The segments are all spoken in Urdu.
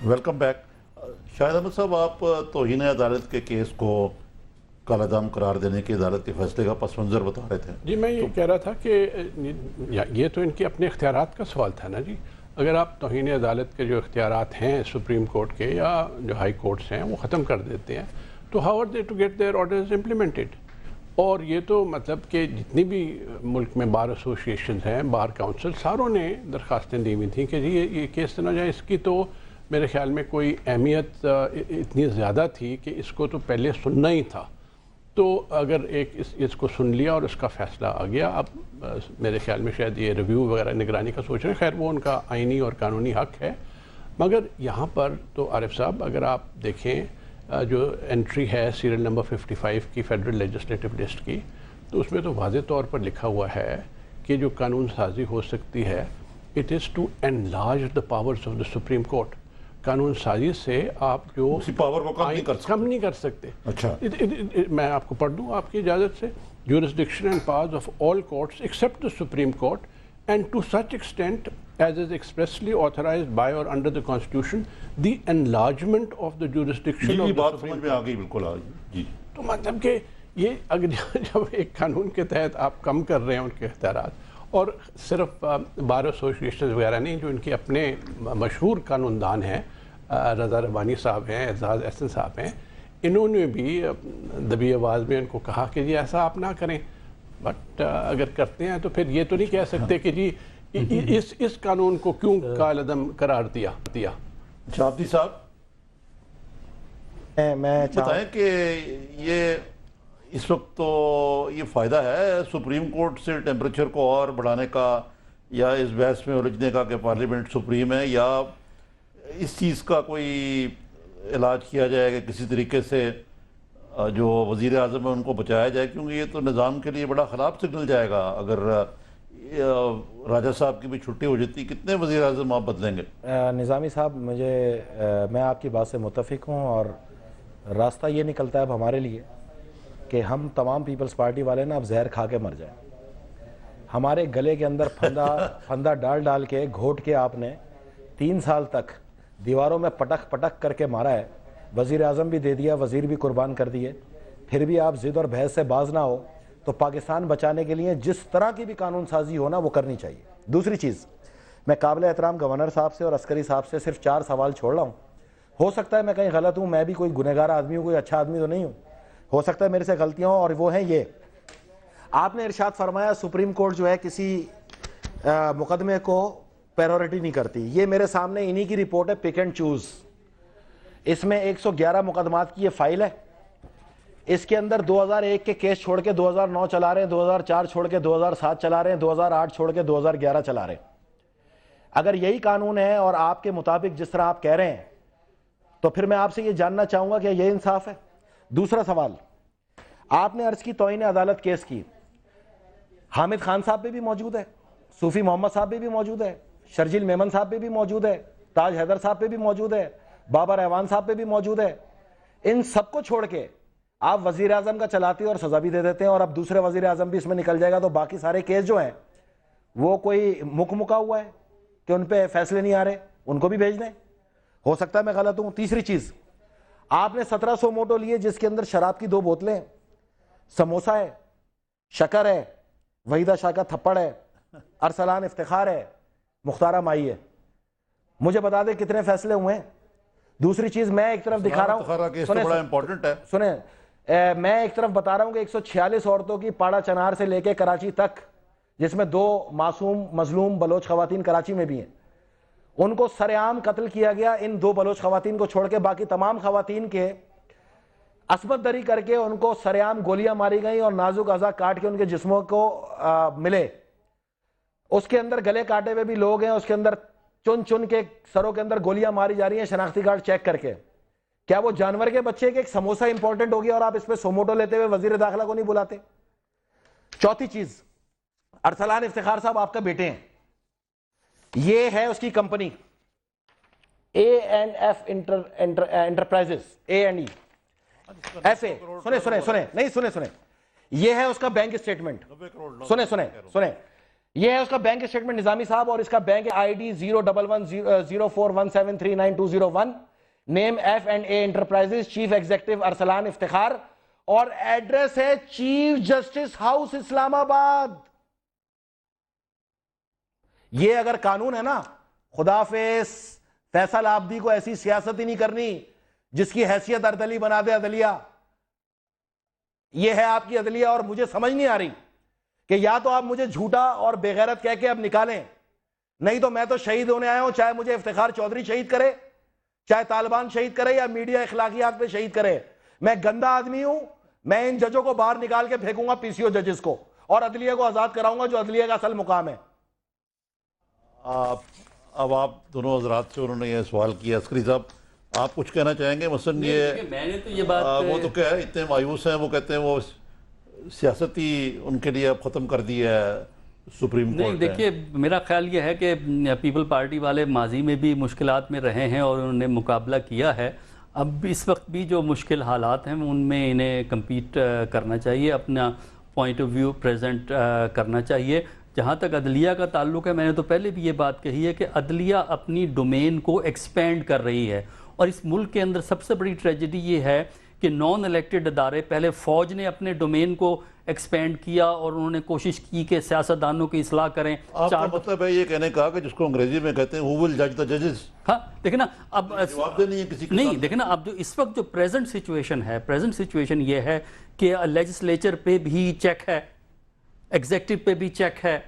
Welcome back. شاہد احمد صاحب، آپ توہین عدالت کے کیس کو کالا دام قرار دینے کی عدالت کے فیصلے کا پس منظر بتا رہے تھے. جی میں یہ کہہ رہا تھا کہ یہ تو ان کے اپنے اختیارات کا سوال تھا نا جی. اگر آپ توہین عدالت کے جو اختیارات ہیں سپریم کورٹ کے یا جو ہائی کورٹس ہیں وہ ختم کر دیتے ہیں تو how are they to get their orders implemented. اور یہ تو مطلب کہ جتنی بھی ملک میں بار ایسوسیشنز ہیں، بار کاؤنسل، ساروں نے درخواستیں دی ہوئی تھیں کہ جی یہ کیس نہ جائے. اس کی تو میرے خیال میں کوئی اہمیت اتنی زیادہ تھی کہ اس کو تو پہلے سننا ہی تھا. تو اگر اس کو سن لیا اور اس کا فیصلہ آ گیا، اب میرے خیال میں شاید یہ ریویو وغیرہ نگرانی کا سوچ رہے ہیں. خیر وہ ان کا آئینی اور قانونی حق ہے. مگر یہاں پر تو عارف صاحب اگر آپ دیکھیں جو انٹری ہے سیریل نمبر 55 کی فیڈرل لیجسلیٹو لسٹ کی، تو اس میں تو واضح طور پر لکھا ہوا ہے کہ جو قانون سازی ہو سکتی ہے it is to enlarge the powers of the Supreme Court. قانون سازی سے آپ جو اسی پاور کو کم نہیں کر سکتے. اچھا، میں آپ کو پڑھ دوں آپ کی اجازت سے. jurisdiction and powers of all courts except the Supreme Court and to such extent as is expressly authorized by or under the Constitution the enlargement of the jurisdiction of the بات Supreme سمجھ میں آ گئی بالکل. جی تو مطلب کہ یہ اگر جب ایک قانون کے تحت آپ کم کر رہے ہیں ان کے اختیارات، اور صرف بار ایسوسیشن وغیرہ نہیں، جو ان کے اپنے مشہور قانون دان ہیں، رضا ربانی صاحب ہیں، اعزاز احسن صاحب ہیں، انہوں نے بھی دبی آواز میں ان کو کہا کہ جی ایسا آپ نہ کریں. بٹ اگر کرتے ہیں تو پھر یہ تو نہیں کہہ سکتے کہ جی اس قانون کو کیوں کالعدم قرار دیا. شاہدی صاحب میں بتائیں کہ یہ اس وقت تو یہ فائدہ ہے سپریم کورٹ سے ٹیمپریچر کو اور بڑھانے کا، یا اس بحث میں الجھنے کا کہ پارلیمنٹ سپریم ہے، یا اس چیز کا کوئی علاج کیا جائے کہ کسی طریقے سے جو وزیر اعظم ہے ان کو بچایا جائے، کیونکہ یہ تو نظام کے لیے بڑا خراب سگنل جائے گا اگر راجہ صاحب کی بھی چھٹی ہو جاتی. کتنے وزیر اعظم آپ بدلیں گے؟ نظامی صاحب میں آپ کی بات سے متفق ہوں، اور راستہ یہ نکلتا ہے اب ہمارے لیے کہ ہم تمام پیپلز پارٹی والے نا اب زہر کھا کے مر جائیں. ہمارے گلے کے اندر پھندا ڈال کے گھوٹ کے آپ نے 3 سال تک دیواروں میں پٹک کر کے مارا ہے. وزیر اعظم بھی دے دیا، وزیر بھی قربان کر دیے، پھر بھی آپ ضد اور بحث سے باز نہ ہو. تو پاکستان بچانے کے لیے جس طرح کی بھی قانون سازی ہونا وہ کرنی چاہیے. دوسری چیز، میں قابل احترام گورنر صاحب سے اور عسکری صاحب سے صرف 4 سوال چھوڑ رہا ہوں. ہو سکتا ہے میں کہیں غلط ہوں، میں بھی کوئی گنہگار آدمی ہوں، کوئی اچھا آدمی تو نہیں ہوں، ہو سکتا ہے میرے سے غلطیاں ہوں. اور وہ ہیں یہ، آپ نے ارشاد فرمایا سپریم کورٹ جو ہے کسی مقدمے کو پیرورٹی نہیں کرتی. یہ میرے سامنے انہی کی رپورٹ ہے، پک اینڈ چوز. اس میں 111 مقدمات کی یہ فائل ہے. اس کے اندر 2001 کے کیس چھوڑ کے 2009 چلا رہے ہیں، 2004 چھوڑ کے 2007 چلا رہے ہیں، 2008 چھوڑ کے 2011 چلا رہے ہیں. اگر یہی قانون ہے اور آپ کے مطابق جس طرح آپ کہہ رہے ہیں تو پھر میں آپ سے یہ جاننا چاہوں گا کہ یہ انصاف ہے. دوسرا سوال، آپ نے عرض کی توہین عدالت کیس کی، حامد خان صاحب پہ بھی موجود ہے، صوفی محمد صاحب پہ بھی موجود ہے، شرجیل میمن صاحب پہ بھی موجود ہے، تاج حیدر صاحب پہ بھی موجود ہے، بابر اعوان صاحب پہ بھی موجود ہے. ان سب کو چھوڑ کے آپ وزیر اعظم کا چلاتے اور سزا بھی دے دیتے ہیں، اور اب دوسرے وزیر اعظم بھی اس میں نکل جائے گا. تو باقی سارے کیس جو ہیں وہ کوئی مکا ہوا ہے کہ ان پہ فیصلے نہیں آ رہے، ان کو بھی بھیج دیں. ہو سکتا ہے میں غلط ہوں. تیسری چیز، آپ نے 1700 موٹو لیے جس کے اندر شراب کی 2 بوتلیں، سموسہ ہے، شکر ہے، وحیدہ شاہ کا تھپڑ ہے، ارسلان افتخار ہے، مختارہ مائی ہے. مجھے بتا دیں کتنے فیصلے ہوئے ہیں. دوسری چیز، میں ایک طرف دکھا رہا ہوں، بڑا امپورٹنٹ ہے، سنیں، میں ایک طرف بتا رہا ہوں کہ 146 عورتوں کی پاڑا چنار سے لے کے کراچی تک، جس میں 2 معصوم مظلوم بلوچ خواتین کراچی میں بھی ہیں، ان کو سر عام قتل کیا گیا. ان 2 بلوچ خواتین کو چھوڑ کے باقی تمام خواتین کے عصمت دری کر کے ان کو سر عام گولیاں ماری گئیں اور نازک اعضاء کاٹ کے ان کے جسموں کو ملے. اس کے اندر گلے کاٹے ہوئے بھی لوگ ہیں، اس کے اندر چن کے سروں کے اندر گولیاں ماری جا رہی ہیں شناختی کارڈ چیک کر کے. کیا وہ جانور کے بچے کے ایک سموسہ امپورٹنٹ ہو گیا اور آپ اس پہ سوموٹو لیتے ہوئے وزیر داخلہ کو نہیں بلاتے؟ چوتھی چیز، ارسلان افتخار صاحب آپ کا بیٹے ہیں، یہ ہے اس کی company A&F enterprises, A&E F A. سنیں، نہیں سنیں، یہ ہے اس کا بینک اسٹیٹمنٹ. سنیں یہ ہے اس کا بینک اسٹیٹمنٹ نظامی صاحب، اور اس کا bank I D 0110417392101، name F&A enterprises, chief executive Arslan Iftikhar, اور ایڈریس ہے چیف جسٹس ہاؤس اسلام آباد. یہ اگر قانون ہے نا، خدا حافظ، فیصل عابدی کو ایسی سیاست ہی نہیں کرنی جس کی حیثیت اردلی بنا دے عدلیہ. یہ ہے آپ کی عدلیہ، اور مجھے سمجھ نہیں آ رہی کہ یا تو آپ مجھے جھوٹا اور بے غیرت کہہ کے اب نکالیں، نہیں تو میں تو شہید ہونے آیا ہوں، چاہے مجھے افتخار چودھری شہید کرے، چاہے طالبان شہید کرے، یا میڈیا اخلاقیات پہ شہید کرے. میں گندا آدمی ہوں، میں ان ججوں کو باہر نکال کے پھینکوں گا، PCO ججز کو، اور عدلیہ کو آزاد کراؤں گا جو عدلیہ کا اصل مقام ہے. اب آپ دونوں حضرات سے انہوں نے یہ سوال کیا. عسکری صاحب آپ کچھ کہنا چاہیں گے؟ مثلاً یہ میں نے تو یہ بات وہ تو کیا ہے، اتنے مایوس ہیں، وہ کہتے ہیں وہ سیاست ہی ان کے لیے اب ختم کر دی ہے سپریم نہیں. کورٹ نے. دیکھیے میرا خیال یہ ہے کہ پیپل پارٹی والے ماضی میں بھی مشکلات میں رہے ہیں اور انہوں نے مقابلہ کیا ہے. اب اس وقت بھی جو مشکل حالات ہیں ان میں انہیں کمپیٹ کرنا چاہیے، اپنا پوائنٹ آف ویو پریزنٹ کرنا چاہیے. جہاں تک عدلیہ کا تعلق ہے، میں نے تو پہلے بھی یہ بات کہی ہے کہ عدلیہ اپنی ڈومین کو ایکسپینڈ کر رہی ہے، اور اس ملک کے اندر سب سے بڑی ٹریجڈی یہ ہے کہ نان الیکٹڈ ادارے، پہلے فوج نے اپنے ڈومین کو ایکسپینڈ کیا اور انہوں نے کوشش کی کہ سیاستدانوں کی اصلاح کریں. آپ کا مطلب ہے یہ کہنے کا کہ جس کو انگریزی میں کہتے ہیں who will judge the judges؟ ہاں دیکھیں نا، اب جواب دے نہیں ہے کسی کے نہیں، دیکھیں نا، اب جو اس وقت جو پریزنٹ سچویشن یہ ہے کہ لیجسلیچر پہ بھی چیک ہے، ایگزیکٹو پہ بھی چیک ہے،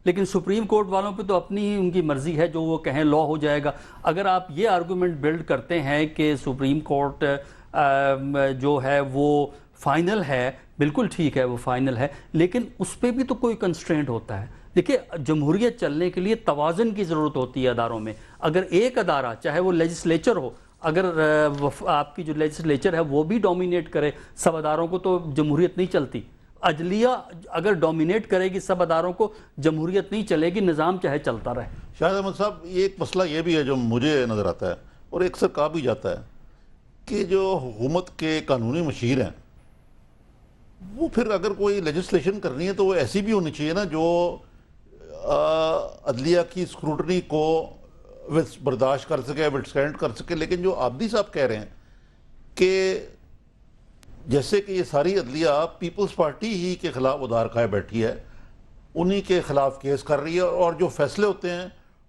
لیکن سپریم کورٹ والوں پہ تو اپنی ہی ان کی مرضی ہے، جو وہ کہیں لا ہو جائے گا. اگر آپ یہ آرگومنٹ بلڈ کرتے ہیں کہ سپریم کورٹ جو ہے وہ فائنل ہے، بالکل ٹھیک ہے، وہ فائنل ہے، لیکن اس پہ بھی تو کوئی کنسٹرینٹ ہوتا ہے. دیکھیں جمہوریت چلنے کے لیے توازن کی ضرورت ہوتی ہے اداروں میں. اگر ایک ادارہ چاہے وہ لیجسلیچر ہو، اگر آپ کی جو لیجسلیچر ہے وہ بھی ڈومینیٹ کرے سب اداروں کو، تو جمہوریت نہیں چلتی. عدلیہ اگر ڈومینیٹ کرے گی سب اداروں کو، جمہوریت نہیں چلے گی، نظام چاہے چلتا رہے. شاہد احمد صاحب، یہ ایک مسئلہ یہ بھی ہے جو مجھے نظر آتا ہے اور اکثر کہا بھی جاتا ہے کہ جو حکومت کے قانونی مشیر ہیں وہ پھر اگر کوئی لیجسلیشن کرنی ہے تو وہ ایسی بھی ہونی چاہیے نا جو عدلیہ کی سکروٹنی کو برداشت کر سکے، وتھسٹینڈ کر سکے. لیکن جو عابدی صاحب کہہ رہے ہیں کہ جیسے کہ یہ ساری عدلیہ پیپلز پارٹی ہی کے خلاف ادار کھائے بیٹھی ہے، انہی کے خلاف کیس کر رہی ہے، اور جو فیصلے ہوتے ہیں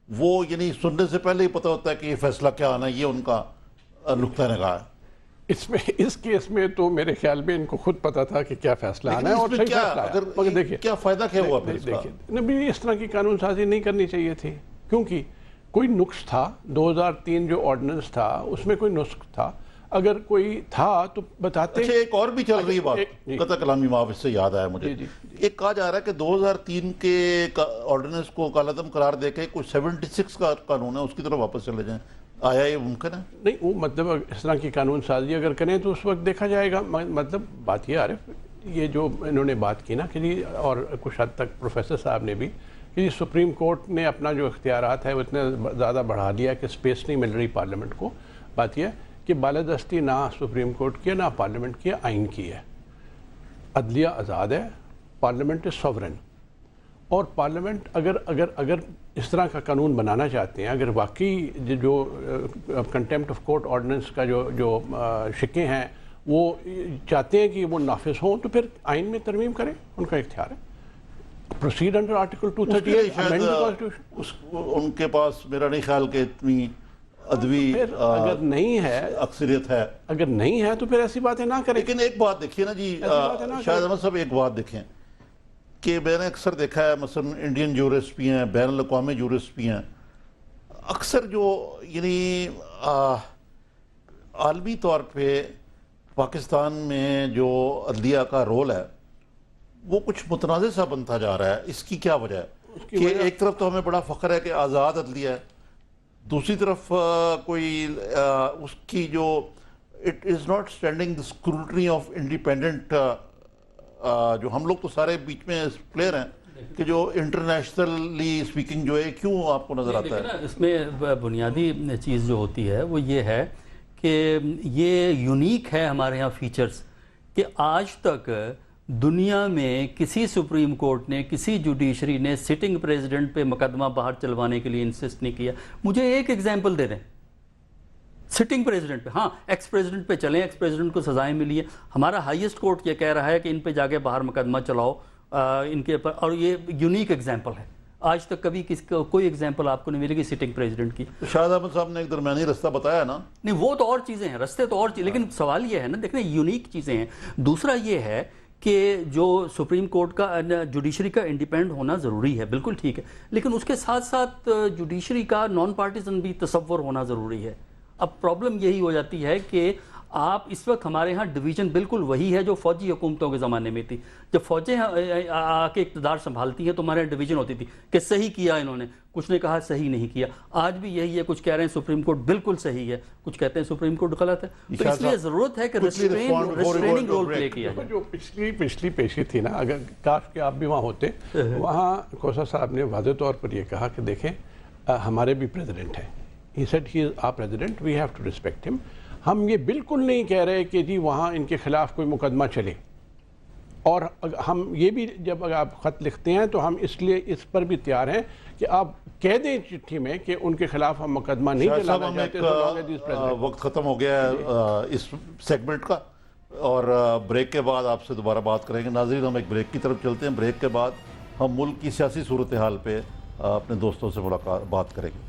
وہ یعنی سننے سے پہلے ہی پتہ ہوتا ہے کہ یہ فیصلہ کیا آنا ہے. یہ ان کا نقطہ نگاہ ہے. اس کیس میں تو میرے خیال میں ان کو خود پتا تھا کہ کیا فیصلہ آنا ہے اور صحیح فیصلہ ہے. مگر دیکھیں کیا فائدہ کیا ہوا پھر اس کا؟ دیکھیں اس طرح کی قانون سازی نہیں کرنی چاہیے تھی، کیونکہ کوئی نقص تھا. 2003 جو آرڈیننس تھا اس میں کوئی نقص تھا، اگر کوئی تھا تو بتاتے. اچھا، ایک اور بھی چل رہی بات، قطع کلامی معاف، اس سے یاد آیا مجھے. ایک کہا جا رہا ہے کہ 2003 کے آرڈیننس کو کالعدم قرار دے کے کوئی 76 کا قانون ہے اس کی طرف واپس چلے جائیں. آیا یہ ممکن ہے؟ نہیں، وہ مطلب اس طرح کی قانون سازی اگر کریں تو اس وقت دیکھا جائے گا. مطلب بات یہ عارف، یہ جو انہوں نے بات کی نا کہ جی، اور کچھ حد تک پروفیسر صاحب نے بھی، کہ جی سپریم کورٹ نے اپنا جو اختیارات ہے وہ اتنے زیادہ بڑھا دیا کہ سپیس نہیں مل رہی پارلیمنٹ کو. بات یہ کہ بالادستی نہ سپریم کورٹ کی ہے نہ پارلیمنٹ کی ہے، آئین کی ہے. عدلیہ آزاد ہے، پارلیمنٹ از سوورن، اور پارلیمنٹ اگر اس طرح کا قانون بنانا چاہتے ہیں، اگر واقعی جو کنٹیمپٹ آف کورٹ آرڈیننس کا جو شکیں ہیں وہ چاہتے ہیں کہ وہ نافذ ہوں، تو پھر آئین میں ترمیم کریں، ان کا اختیار ہے. Proceed under article 238 amend the constitution. ان کے پاس میرا نہیں خیال کہ اتنی ادبی اگر نہیں ہے، اکثریت ہے. اگر نہیں ہے تو پھر ایسی باتیں نہ کریں. لیکن ایک بات دیکھیے نا جی شاہد احمد صاحب، ایک بات دیکھیں کہ میں نے اکثر دیکھا ہے، مثلا انڈین جورسٹ بھی ہیں، بین الاقوامی جورسٹ بھی ہیں، اکثر جو یعنی عالمی طور پہ پاکستان میں جو عدلیہ کا رول ہے وہ کچھ متنازع سا بنتا جا رہا ہے. اس کی کیا وجہ ہے کہ ایک طرف تو ہمیں بڑا فخر ہے کہ آزاد عدلیہ ہے، دوسری طرف کوئی اس کی جو it is not standing the scrutiny of independent, جو ہم لوگ تو سارے بیچ میں پلیئر ہیں کہ جو انٹرنیشنلی اسپیکنگ جو ہے، کیوں آپ کو نظر آتا ہے؟ اس میں بنیادی چیز جو ہوتی ہے وہ یہ ہے کہ یہ یونیک ہے ہمارے ہاں فیچرز کہ آج تک دنیا میں کسی سپریم کورٹ نے، کسی جوڈیشری نے سٹنگ پریزیڈنٹ پہ مقدمہ باہر چلوانے کے لیے انسسٹ نہیں کیا. مجھے ایک ایگزامپل دے دیں سٹنگ پریزیڈنٹ پہ. ہاں ایکس پریزیڈنٹ پہ چلیں، ایکس پریزیڈنٹ کو سزائیں ملی ہیں. ہمارا ہائیسٹ کورٹ یہ کہہ رہا ہے کہ ان پہ جا کے باہر مقدمہ چلاؤ ان کے پر، اور یہ یونیک ایگزامپل ہے. آج تک کبھی کوئی ایگزامپل آپ کو نہیں ملے گی سٹنگ پریزیڈنٹ کی. شاہد احمد صاحب نے ایک درمیانی رستہ بتایا نا. نہیں وہ تو اور چیزیں ہیں، رستے تو اور چیزیں، لیکن سوال یہ ہے نا، دیکھیں یونیک چیزیں ہیں. دوسرا یہ ہے کہ جو سپریم کورٹ کا جوڈیشری کا انڈیپینڈنٹ ہونا ضروری ہے، بالکل ٹھیک ہے، لیکن اس کے ساتھ ساتھ جوڈیشری کا نان پارٹیزن بھی تصور ہونا ضروری ہے. اب پرابلم یہی ہو جاتی ہے کہ آپ اس وقت ہمارے ہاں ڈویژن بالکل وہی ہے جو فوجی حکومتوں کے زمانے میں تھی. جب فوجیں آ کے اقتدار سنبھالتی ہیں تو ہمارے ڈویژن ہوتی تھی کہ صحیح کیا انہوں نے، کچھ نے کہا صحیح نہیں کیا. آج بھی یہی ہے، کچھ کہہ رہے ہیں سپریم کورٹ بالکل صحیح ہے، کچھ کہتے ہیں سپریم کورٹ غلط ہے. تو اس لیے ضرورت ہے کہ ریسٹریننگ رول پلے کیا جائے. جو پچھلی پیشی تھی نا، اگر کاش کہ آپ بھی وہاں ہوتے، وہاں کھوسا صاحب نے واضح طور پر یہ کہا کہ دیکھیں ہمارے بھی پریزیڈنٹ ہیں. He said he is our president, we have to respect him. ہم یہ بالکل نہیں کہہ رہے کہ جی وہاں ان کے خلاف کوئی مقدمہ چلے، اور ہم یہ بھی جب اگر آپ خط لکھتے ہیں تو ہم اس لیے اس پر بھی تیار ہیں کہ آپ کہہ دیں چٹھی میں کہ ان کے خلاف ہم مقدمہ نہیں چلانا چاہتے. وقت ختم ہو گیا ہے اس سیگمنٹ کا، اور بریک کے بعد آپ سے دوبارہ بات کریں گے. ناظرین ہم ایک بریک کی طرف چلتے ہیں. بریک کے بعد ہم ملک کی سیاسی صورتحال پہ اپنے دوستوں سے بات کریں گے.